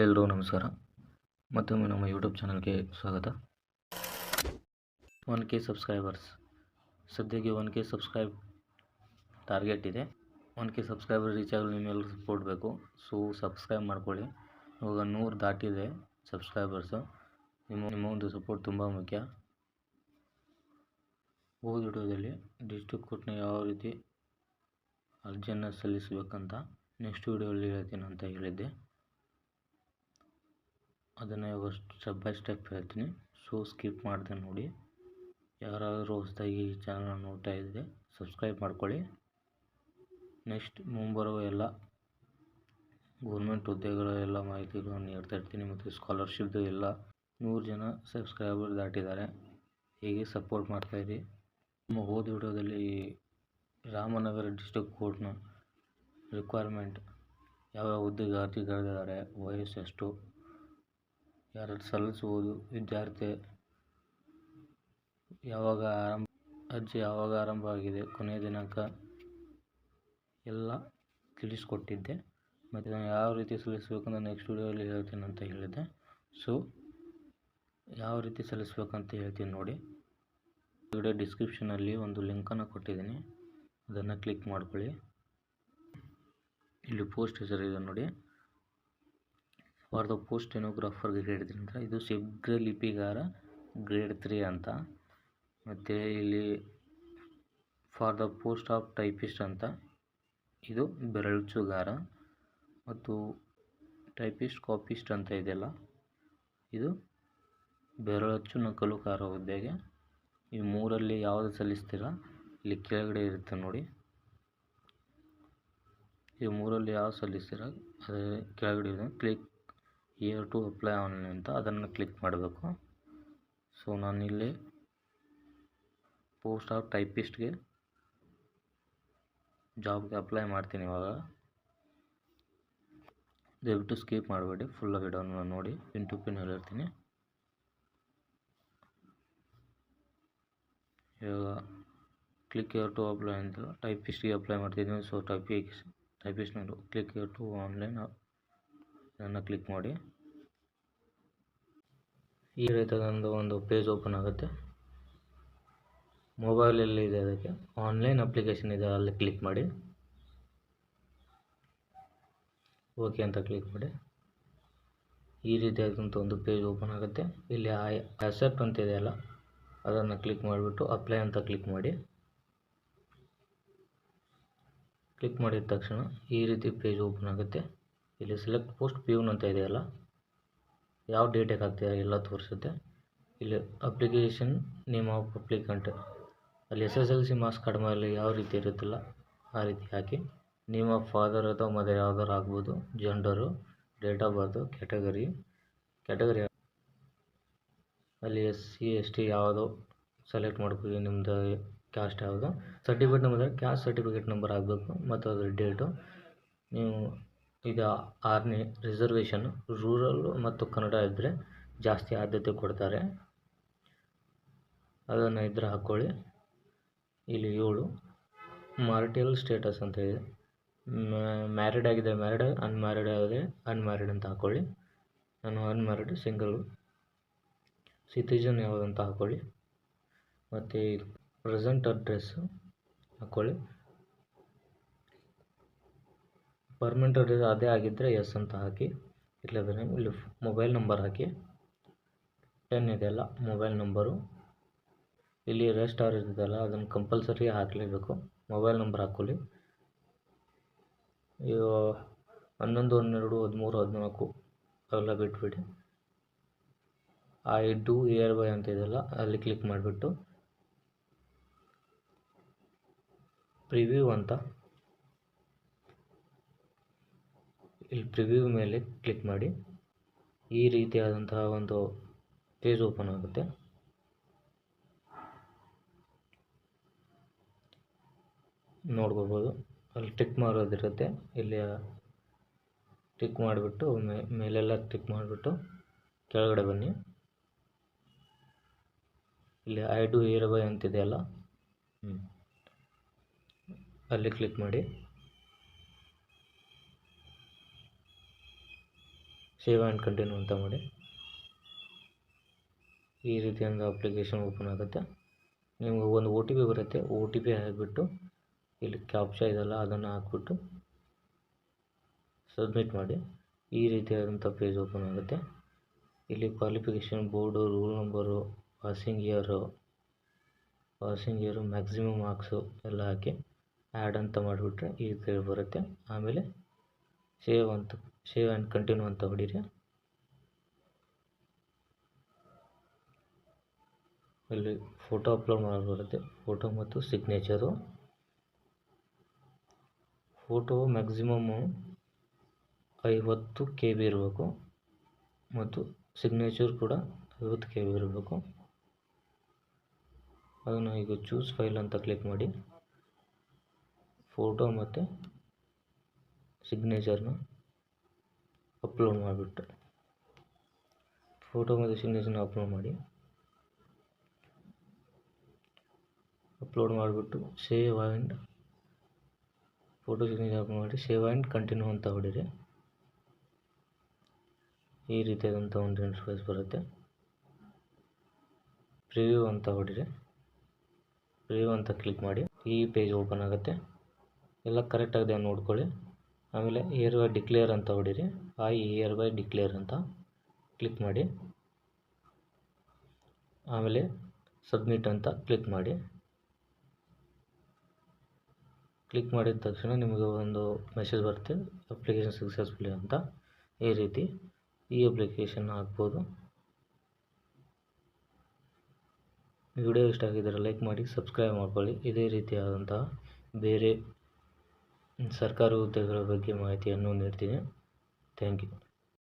ಎಲ್ಲರೂ ನಮಸ್ಕಾರ. ಮತ್ತೊಮ್ಮೆ ನಮ್ಮ ಯೂಟ್ಯೂಬ್ ಚಾನಲ್ಗೆ ಸ್ವಾಗತ. 1K ಸಬ್ಸ್ಕ್ರೈಬರ್ಸ್, ಸದ್ಯಕ್ಕೆ 1K ಸಬ್ಸ್ಕ್ರೈಬ್ ಟಾರ್ಗೆಟ್ ಇದೆ. 1K ಸಬ್ಸ್ಕ್ರೈಬರ್ ರೀಚ್ ಆಗಲು ನಿಮ್ಮೆಲ್ಲರೂ ಸಪೋರ್ಟ್ ಬೇಕು. ಸೊ ಸಬ್ಸ್ಕ್ರೈಬ್ ಮಾಡ್ಕೊಳ್ಳಿ. ಇವಾಗ 100 ದಾಟಿದೆ ಸಬ್ಸ್ಕ್ರೈಬರ್ಸು. ನಿಮ್ಮ ಒಂದು ಸಪೋರ್ಟ್ ತುಂಬ ಮುಖ್ಯ. ಹೋದ ವಿಡಿಯೋದಲ್ಲಿ ಡಿಸ್ಟ್ರಿಕ್ಟ್ ಕೋರ್ಟ್ನ ಯಾವ ರೀತಿ ಅರ್ಜಿಯನ್ನು ಸಲ್ಲಿಸಬೇಕಂತ ನೆಕ್ಸ್ಟ್ ವಿಡಿಯೋದಲ್ಲಿ ಹೇಳ್ತೀನಿ ಅಂತ ಹೇಳಿದ್ದೆ. ಅದನ್ನು ಇವಾಗ ಸ್ಟೆಪ್ ಬೈ ಸ್ಟೆಪ್ ಹೇಳ್ತೀನಿ. ಸೊ ಸ್ಕಿಪ್ ಮಾಡ್ದೆ ನೋಡಿ. ಯಾರಾದರೂ ಹೊಸದಾಗಿ ಈ ಚಾನಲ್ನ ನೋಡ್ತಾ ಇದ್ದರೆ ಸಬ್ಸ್ಕ್ರೈಬ್ ಮಾಡ್ಕೊಳ್ಳಿ. ನೆಕ್ಸ್ಟ್ ಮುಂಬರುವ ಎಲ್ಲ ಗೌರ್ಮೆಂಟ್ ಹುದ್ದೆಗಳ ಎಲ್ಲ ಮಾಹಿತಿಗಳನ್ನು ನೀಡ್ತಾ ಇರ್ತೀನಿ. ಮತ್ತು ಸ್ಕಾಲರ್ಶಿಪ್ದು ಎಲ್ಲ 100 ಜನ ಸಬ್ಸ್ಕ್ರೈಬರ್ ದಾಟಿದ್ದಾರೆ. ಹೀಗೆ ಸಪೋರ್ಟ್ ಮಾಡ್ತಾಯಿರಿ. ನಮ್ಮ ಹೋದ ವಿಡಿಯೋದಲ್ಲಿ ರಾಮನಗರ ಡಿಸ್ಟ್ರಿಕ್ಟ್ ಕೋರ್ಟ್ನ ರಿಕ್ವೈರ್ಮೆಂಟ್, ಯಾವ್ಯಾವ ಹುದ್ದೆಗೆ ಅರ್ಜಿ ಕರೆದಿದ್ದಾರೆ, ವಯಸ್ಸು ಎಷ್ಟು, ಯಾರು ಸಲ್ಲಿಸುವುದು, ವಿದ್ಯಾರ್ಥಿ ಅರ್ಜಿ ಯಾವಾಗ ಆರಂಭ ಆಗಿದೆ, ಕೊನೆಯ ದಿನಾಂಕ ಎಲ್ಲ ತಿಳಿಸ್ಕೊಟ್ಟಿದ್ದೆ. ಮತ್ತು ನಾನು ಯಾವ ರೀತಿ ಸಲ್ಲಿಸಬೇಕಂತ ನೆಕ್ಸ್ಟ್ ವಿಡಿಯೋದಲ್ಲಿ ಹೇಳ್ತೀನಿ ಅಂತ ಹೇಳಿದ್ದೆ. ಸೊ ಯಾವ ರೀತಿ ಸಲ್ಲಿಸಬೇಕಂತ ಹೇಳ್ತೀನಿ ನೋಡಿ. ವಿಡಿಯೋ ಡಿಸ್ಕ್ರಿಪ್ಷನಲ್ಲಿ ಒಂದು ಲಿಂಕನ್ನು ಕೊಟ್ಟಿದ್ದೀನಿ, ಅದನ್ನು ಕ್ಲಿಕ್ ಮಾಡ್ಕೊಳ್ಳಿ. ಇಲ್ಲಿ ಪೋಸ್ಟ್ ಹೆಸರಿದೆ ನೋಡಿ, for the post stenographer grade 3 ಅಂತ. ಇದು ಶೀಘ್ರ ಲಿಪಿಗಾರ ಗ್ರೇಡ್ 3 ಅಂತ. ಮತ್ತು ಇಲ್ಲಿ for the post of typist ಅಂತ, ಇದು ಬೆರಳಚ್ಚುಗಾರ. ಮತ್ತು ಟೈಪಿಸ್ಟ್ ಕಾಪಿಸ್ಟ್ ಅಂತ ಇದೆಯಲ್ಲ, ಇದು ಬೆರಳಚ್ಚು ನಕಲುಗಾರ ಹುದ್ದೆಗೆ. ಈ ಮೂರಲ್ಲಿ ಯಾವುದು ಸಲ್ಲಿಸ್ತೀರಾ ಇಲ್ಲಿ ಕೆಳಗಡೆ ಇರುತ್ತೆ ನೋಡಿ. ಈ ಮೂರಲ್ಲಿ ಯಾವ್ದು ಸಲ್ಲಿಸ್ತೀರಾ ಅದೇ ಕೆಳಗಡೆ ಇದೆ. Click here to apply online ಅಂತ, ಅದನ್ನು ಕ್ಲಿಕ್ ಮಾಡಬೇಕು. ಸೊ ನಾನಿಲ್ಲಿ ಪೋಸ್ಟ್ ಆಫ್ ಟೈಪಿಸ್ಟ್ಗೆ ಜಾಬ್ಗೆ ಅಪ್ಲೈ ಮಾಡ್ತೀನಿ. ಇವಾಗ ದಯವಿಟ್ಟು ಸ್ಕಿಪ್ ಮಾಡಬೇಡಿ, ಫುಲ್ ವಿಡಿಯೋನ ನೋಡಿ. ಪಿನ್ ಟು ಪಿನ್ ಹೇಳಿರ್ತೀನಿ. ಇವಾಗ ಕ್ಲಿಕ್ ಹಿಯರ್ ಟು ಅಪ್ಲೈ ಅಂತ ಟೈಪಿಸ್ಟ್ಗೆ ಅಪ್ಲೈ ಮಾಡ್ತಿದ್ದೀನಿ. ಸೊ ಟೈಪಿಸ್ಟ್ನವರು ಕ್ಲಿಕ್ ಹಿಯರ್ ಟು ಆನ್ಲೈನ್ ಅದನ್ನು ಕ್ಲಿಕ್ ಮಾಡಿ. ಈ ರೀತಿಯಾದ ಒಂದು ಪೇಜ್ ಓಪನ್ ಆಗುತ್ತೆ. ಮೊಬೈಲಲ್ಲಿ ಇದೆ, ಅದಕ್ಕೆ ಆನ್ಲೈನ್ ಅಪ್ಲಿಕೇಶನ್ ಇದೆ, ಅಲ್ಲಿ ಕ್ಲಿಕ್ ಮಾಡಿ. ಓಕೆ ಅಂತ ಕ್ಲಿಕ್ ಮಾಡಿ. ಈ ರೀತಿಯಾದಂಥ ಒಂದು ಪೇಜ್ ಓಪನ್ ಆಗುತ್ತೆ. ಇಲ್ಲಿ ಅಕ್ಸೆಪ್ಟ್ ಅಂತ ಇದೆಯಲ್ಲ, ಅದನ್ನು ಕ್ಲಿಕ್ ಮಾಡಿಬಿಟ್ಟು ಅಪ್ಲೈ ಅಂತ ಕ್ಲಿಕ್ ಮಾಡಿ. ಕ್ಲಿಕ್ ಮಾಡಿದ ತಕ್ಷಣ ಈ ರೀತಿ ಪೇಜ್ ಓಪನ್ ಆಗುತ್ತೆ. ಇಲ್ಲಿ ಸೆಲೆಕ್ಟ್ ಪೋಸ್ಟ್ ಪ್ಯೂನ್ ಅಂತ ಇದೆಯಲ್ಲ, ಯಾವ ಡೇಟಿಗೆ ಹಾಕ್ತೀರಾ ಎಲ್ಲ ತೋರಿಸುತ್ತೆ. ಇಲ್ಲಿ ಅಪ್ಲಿಕೇಶನ್ ನೇಮ್ ಆಫ್ ಅಪ್ಲಿಕೆಂಟ್, ಅಲ್ಲಿ SSLC ಮಾರ್ಕ್ಸ್ ಕಡಿಮೆ ಯಾವ ರೀತಿ ಇರುತ್ತಲ್ಲ ಆ ರೀತಿ ಹಾಕಿ. ನೇಮ್ ಆಫ್ ಫಾದರ್ ಅಥವಾ ಮದರ್ ಯಾವ್ದಾರು ಆಗ್ಬೋದು. Gender, date of birth, category ಅಲ್ಲಿ SC ST ಯಾವುದೋ ಸೆಲೆಕ್ಟ್ ಮಾಡ್ಕೊಳ್ಳಿ, ನಿಮ್ಮದು ಕ್ಯಾಸ್ಟ್ ಯಾವುದು. Certificate number caste certificate number ಆಗಬೇಕು. ಮತ್ತು ಅದರ ಡೇಟು. ನೀವು ಇದು 6ನೇ ರಿಸರ್ವೇಷನ್, ರೂರಲ್ಲು ಮತ್ತು ಕನ್ನಡ ಇದ್ದರೆ ಜಾಸ್ತಿ ಆದ್ಯತೆ ಕೊಡ್ತಾರೆ, ಅದನ್ನು ಇದ್ದರೆ ಹಾಕ್ಕೊಳ್ಳಿ. ಇಲ್ಲಿ 7 ಮಾರಿಟಲ್ ಸ್ಟೇಟಸ್ ಅಂತ ಇದೆ. ಮ್ಯಾರಿಡ್ ಆಗಿದೆ ಮ್ಯಾರಿಡ್, ಅನ್ಮ್ಯಾರಿಡ್ ಆಗಿದೆ ಅನ್ಮ್ಯಾರಿಡ್ ಅಂತ ಹಾಕ್ಕೊಳ್ಳಿ. ನಾನು ಅನ್ಮ್ಯಾರಿಡ್ ಸಿಂಗಲ್. ಸಿಟಿಜನ್ ಯಾವುದಂತ ಹಾಕ್ಕೊಳ್ಳಿ. ಮತ್ತು ಪ್ರೆಸೆಂಟ್ ಅಡ್ರೆಸ್ ಹಾಕ್ಕೊಳ್ಳಿ. ಪರ್ಮನೆಂಟ್ ಅಡ್ರೆಸ್ ಅದೇ ಆಗಿದ್ದರೆ ಎಸ್ ಅಂತ ಹಾಕಿ. ಇಲ್ಲದ್ರೆ ಇಲ್ಲಿ ಮೊಬೈಲ್ ನಂಬರ್ ಹಾಕಿ. 10 ಇದೆಯಲ್ಲ ಮೊಬೈಲ್ ನಂಬರು. ಇಲ್ಲಿ ರೆಸ್ಟ್ ಅವರ್ ಇರ್ತದಲ್ಲ, ಅದನ್ನು ಕಂಪಲ್ಸರಿ ಹಾಕಲೇಬೇಕು. ಮೊಬೈಲ್ ನಂಬರ್ ಹಾಕ್ಕೊಳ್ಳಿ. 11, 12, 13, 14 ಅವೆಲ್ಲ ಬಿಟ್ಬಿಡಿ. ಐ ಡೂ ಹಿಯರ್ ಬೈ ಅಂತ ಇದೆಯಲ್ಲ, ಅಲ್ಲಿ ಕ್ಲಿಕ್ ಮಾಡಿಬಿಟ್ಟು ಪ್ರಿವ್ಯೂ ಅಂತ, ಇಲ್ಲಿ ಪ್ರಿವ್ಯೂ ಮೇಲೆ ಕ್ಲಿಕ್ ಮಾಡಿ. ಈ ರೀತಿಯಾದಂತಹ ಒಂದು ಪೇಜ್ ಓಪನ್ ಆಗುತ್ತೆ. ನೋಡ್ಕೋಬೋದು, ಅಲ್ಲಿ ಟಿಕ್ ಮಾಡೋದಿರುತ್ತೆ. ಇಲ್ಲಿ ಟಿಕ್ ಮಾಡಿಬಿಟ್ಟು ಮೇಲೆಲ್ಲ ಟಿಕ್ ಮಾಡಿಬಿಟ್ಟು ಕೆಳಗಡೆ ಬನ್ನಿ. ಇಲ್ಲಿ ಐ ಡೂ ಹಿಯರ್ ಬೈ ಅಂತಿದೆಯಲ್ಲ, ಅಲ್ಲಿ ಕ್ಲಿಕ್ ಮಾಡಿ. ಸೇವ್ ಆ್ಯಂಡ್ ಕಂಟಿನ್ಯೂ ಅಂತ ಮಾಡಿ. ಈ ರೀತಿ ಒಂದು ಅಪ್ಲಿಕೇಶನ್ ಓಪನ್ ಆಗುತ್ತೆ. ನಿಮಗೆ ಒಂದು OTP ಬರುತ್ತೆ. OTP ಹಾಕಿಬಿಟ್ಟು ಇಲ್ಲಿ ಕ್ಯಾಪ್ಚಾ ಇದೆಲ್ಲ ಅದನ್ನು ಹಾಕ್ಬಿಟ್ಟು ಸಬ್ಮಿಟ್ ಮಾಡಿ. ಈ ರೀತಿಯಾದಂಥ ಪೇಜ್ ಓಪನ್ ಆಗುತ್ತೆ. ಇಲ್ಲಿ qualification, board, rule number, passing year, maximum marks ಎಲ್ಲ ಹಾಕಿ ಆ್ಯಡ್ ಅಂತ ಮಾಡಿಬಿಟ್ರೆ ಈ ರೀತಿ ಬರುತ್ತೆ. ಆಮೇಲೆ ಸೇವ್ ಆ್ಯಂಡ್ ಕಂಟಿನ್ಯೂ ಅಂತ ಹೊಡೀರಿ. ಇಲ್ಲಿ ಫೋಟೋ ಅಪ್ಲೋಡ್ ಮಾಡೋದು ಬರುತ್ತೆ. ಫೋಟೋ ಮತ್ತು ಸಿಗ್ನೇಚರು. ಫೋಟೋ ಮ್ಯಾಕ್ಸಿಮಮ್ಮು 50 KB ಇರಬೇಕು ಮತ್ತು ಸಿಗ್ನೇಚರ್ ಕೂಡ 50 KB ಇರಬೇಕು. ಅದನ್ನು ಈಗ ಚೂಸ್ ಫೈಲ್ ಅಂತ ಕ್ಲಿಕ್ ಮಾಡಿ ಫೋಟೋ ಮತ್ತು ಸಿಗ್ನೇಚರ್ನ ಅಪ್ಲೋಡ್ ಮಾಡಿಬಿಟ್ರೆ ಫೋಟೋ ಮತ್ತು ಸಿಗ್ನೇಚರ್ನ ಅಪ್ಲೋಡ್ ಮಾಡಿಬಿಟ್ಟು save and photo signature upload ಮಾಡಿ ಸೇವ್ ಆ್ಯಂಡ್ ಕಂಟಿನ್ಯೂ ಅಂತ ಹೊಡೀರಿ. ಈ ರೀತಿಯಾದಂಥ ಒಂದು ಇಂಟರ್ಫೇಸ್ ಬರುತ್ತೆ. ಪ್ರಿವ್ಯೂ ಅಂತ ಹೊಡೀರಿ. ಪ್ರಿವ್ಯೂ ಅಂತ ಕ್ಲಿಕ್ ಮಾಡಿ ಈ ಪೇಜ್ ಓಪನ್ ಆಗುತ್ತೆ. ಎಲ್ಲ ಕರೆಕ್ಟಾಗಿದೆ ನೋಡ್ಕೊಳ್ಳಿ. ಆಮೇಲೆ ಹಿಯರ್ ಬೈ ಡಿಕ್ಲೇರ್ ಅಂತ ಹೊಡೀರಿ. ಹಿಯರ್ ಬೈ ಡಿಕ್ಲೇರ್ ಅಂತ ಕ್ಲಿಕ್ ಮಾಡಿ. ಆಮೇಲೆ ಸಬ್ಮಿಟ್ ಅಂತ ಕ್ಲಿಕ್ ಮಾಡಿ. ಕ್ಲಿಕ್ ಮಾಡಿದ ತಕ್ಷಣ ನಿಮಗೆ ಒಂದು ಮೆಸೇಜ್ ಬರುತ್ತೆ, ಅಪ್ಲಿಕೇಶನ್ ಸಕ್ಸಸ್ಫುಲಿ ಅಂತ. ಈ ರೀತಿ ಈ ಅಪ್ಲಿಕೇಶನ್ ಹಾಕ್ಬೋದು. ವಿಡಿಯೋ ಇಷ್ಟ ಆಗಿದ್ದರೆ ಲೈಕ್ ಮಾಡಿ, ಸಬ್ಸ್ಕ್ರೈಬ್ ಮಾಡ್ಕೊಳ್ಳಿ. ಇದೇ ರೀತಿಯಾದಂತಹ ಬೇರೆ ಸರ್ಕಾರಿ ಹುದ್ದೆಗಳ ಬಗ್ಗೆ ಮಾಹಿತಿಯನ್ನು ನೀಡ್ತೀನಿ. Thank you.